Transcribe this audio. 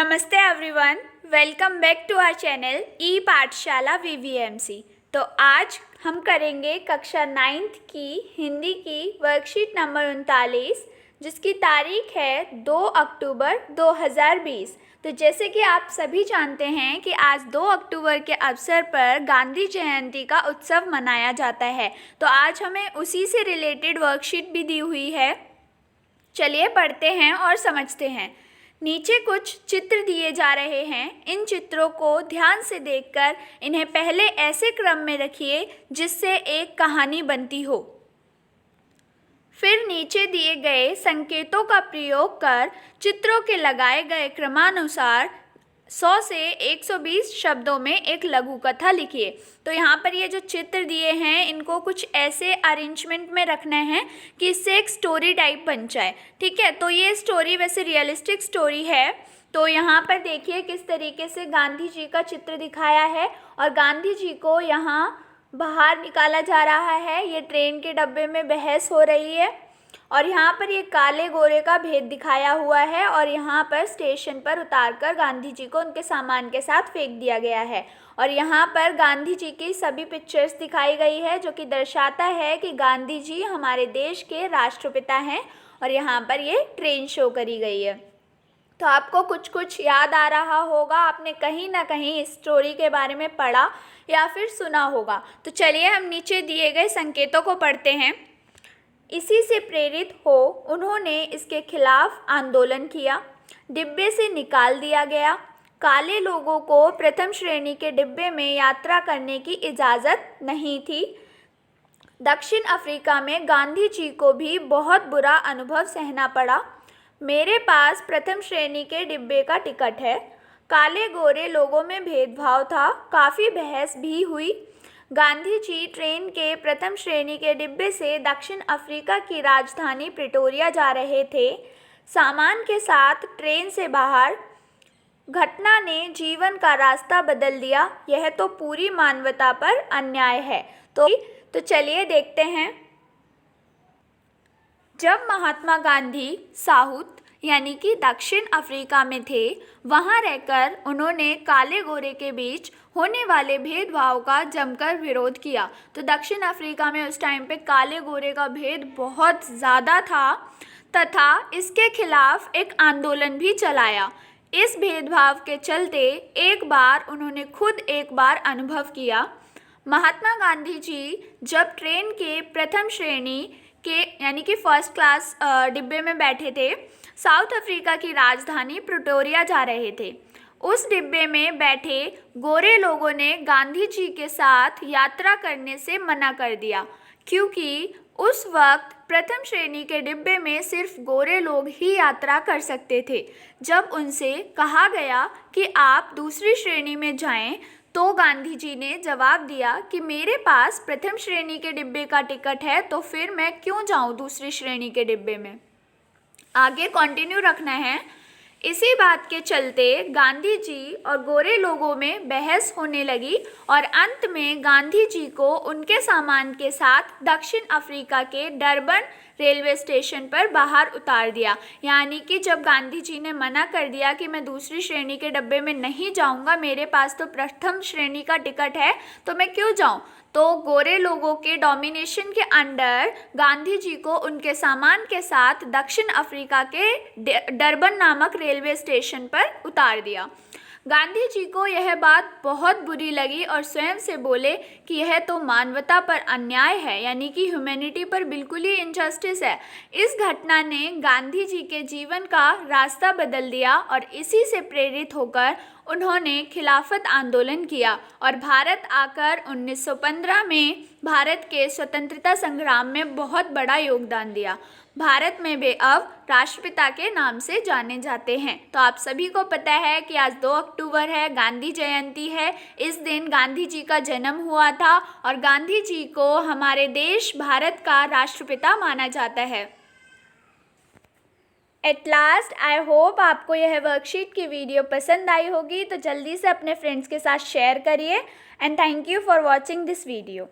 नमस्ते everyone, welcome back to our channel e Pathshala VVMC. तो आज हम करेंगे कक्षा 9th की हिंदी की वर्कशीट नंबर 39, जिसकी तारीख है 2 अक्टूबर 2020। तो जैसे कि आप सभी जानते हैं कि आज 2 अक्टूबर के अवसर पर गांधी जयंती का उत्सव मनाया जाता है। तो आज हमें उसी से रिलेटेड वर्कशीट भी दी हुई है। चलिए पढ़ते हैं और समझते हैं। नीचे कुछ चित्र दिए जा रहे हैं। इन चित्रों को ध्यान से देखकर इन्हें पहले ऐसे क्रम में रखिए जिससे एक कहानी बनती हो। फिर नीचे दिए गए संकेतों का प्रयोग कर चित्रों के लगाए गए क्रमानुसार 100 से 120 शब्दों में एक लघु कथा लिखिए। तो यहाँ पर ये जो चित्र दिए हैं इनको कुछ ऐसे अरेंजमेंट में रखना है कि इससे एक स्टोरी टाइप बन जाए। ठीक है, तो ये स्टोरी वैसे रियलिस्टिक स्टोरी है। तो यहाँ पर देखिए किस तरीके से गांधी जी का चित्र दिखाया है और गांधी जी को यहाँ बाहर निकाला जा रहा है। ये ट्रेन के डब्बे में बहस हो रही है और यहाँ पर ये काले गोरे का भेद दिखाया हुआ है और यहाँ पर स्टेशन पर उतारकर गांधी जी को उनके सामान के साथ फेंक दिया गया है। और यहाँ पर गांधी जी की सभी पिक्चर्स दिखाई गई है जो कि दर्शाता है कि गांधी जी हमारे देश के राष्ट्रपिता हैं और यहाँ पर ये ट्रेन शो करी गई है। तो आपको कुछ कुछ याद आ रहा होगा, आपने कहीं ना कहीं इस स्टोरी के बारे में पढ़ा या फिर सुना होगा। तो चलिए हम नीचे दिए गए संकेतों को पढ़ते हैं। इसी से प्रेरित हो उन्होंने इसके खिलाफ आंदोलन किया। डिब्बे से निकाल दिया गया। काले लोगों को प्रथम श्रेणी के डिब्बे में यात्रा करने की इजाज़त नहीं थी। दक्षिण अफ्रीका में गांधी जी को भी बहुत बुरा अनुभव सहना पड़ा। मेरे पास प्रथम श्रेणी के डिब्बे का टिकट है। काले गोरे लोगों में भेदभाव था। काफ़ी बहस भी हुई। गांधी जी ट्रेन के प्रथम श्रेणी के डिब्बे से दक्षिण अफ्रीका की राजधानी प्रिटोरिया जा रहे थे, सामान के साथ ट्रेन से बाहर। घटना ने जीवन का रास्ता बदल दिया। यह तो पूरी मानवता पर अन्याय है। तो चलिए देखते हैं। जब महात्मा गांधी साउथ यानी कि दक्षिण अफ्रीका में थे, वहाँ रहकर उन्होंने काले गोरे के बीच होने वाले भेदभाव का जमकर विरोध किया। तो दक्षिण अफ्रीका में उस टाइम पे काले गोरे का भेद बहुत ज़्यादा था तथा इसके खिलाफ एक आंदोलन भी चलाया। इस भेदभाव के चलते एक बार उन्होंने खुद एक बार अनुभव किया। महात्मा गांधी जी जब ट्रेन के प्रथम श्रेणी के यानी कि फर्स्ट क्लास डिब्बे में बैठे थे, साउथ अफ्रीका की राजधानी प्रिटोरिया जा रहे थे। उस डिब्बे में बैठे गोरे लोगों ने गांधी जी के साथ यात्रा करने से मना कर दिया, क्योंकि उस वक्त प्रथम श्रेणी के डिब्बे में सिर्फ गोरे लोग ही यात्रा कर सकते थे। जब उनसे कहा गया कि आप दूसरी श्रेणी में जाएं, तो गांधी जी ने जवाब दिया कि मेरे पास प्रथम श्रेणी के डिब्बे का टिकट है, तो फिर मैं क्यों जाऊं दूसरी श्रेणी के डिब्बे में। आगे कंटिन्यू रखना है। इसी बात के चलते गांधी जी और गोरे लोगों में बहस होने लगी और अंत में गांधी जी को उनके सामान के साथ दक्षिण अफ्रीका के डरबन रेलवे स्टेशन पर बाहर उतार दिया। यानी कि जब गांधी जी ने मना कर दिया कि मैं दूसरी श्रेणी के डब्बे में नहीं जाऊंगा, मेरे पास तो प्रथम श्रेणी का टिकट है, तो मैं क्यों जाऊं, तो गोरे लोगों के डोमिनेशन के अंडर गांधी जी को उनके सामान के साथ दक्षिण अफ्रीका के डरबन नामक रेलवे स्टेशन पर उतार दिया। गांधी जी को यह बात बहुत बुरी लगी और स्वयं से बोले कि यह तो मानवता पर अन्याय है, यानी कि ह्यूमैनिटी पर बिल्कुल ही इनजस्टिस है। इस घटना ने गांधी जी के जीवन का रास्ता बदल दिया और इसी से प्रेरित होकर उन्होंने खिलाफत आंदोलन किया और भारत आकर 1915 में भारत के स्वतंत्रता संग्राम में बहुत बड़ा योगदान दिया। भारत में वे अब राष्ट्रपिता के नाम से जाने जाते हैं। तो आप सभी को पता है कि आज 2 अक्टूबर है, गांधी जयंती है। इस दिन गांधी जी का जन्म हुआ था और गांधी जी को हमारे देश भारत का राष्ट्रपिता माना जाता है। एट लास्ट आई होप आपको यह वर्कशीट की वीडियो पसंद आई होगी। तो जल्दी से अपने फ्रेंड्स के साथ शेयर करिए and thank you for watching this video.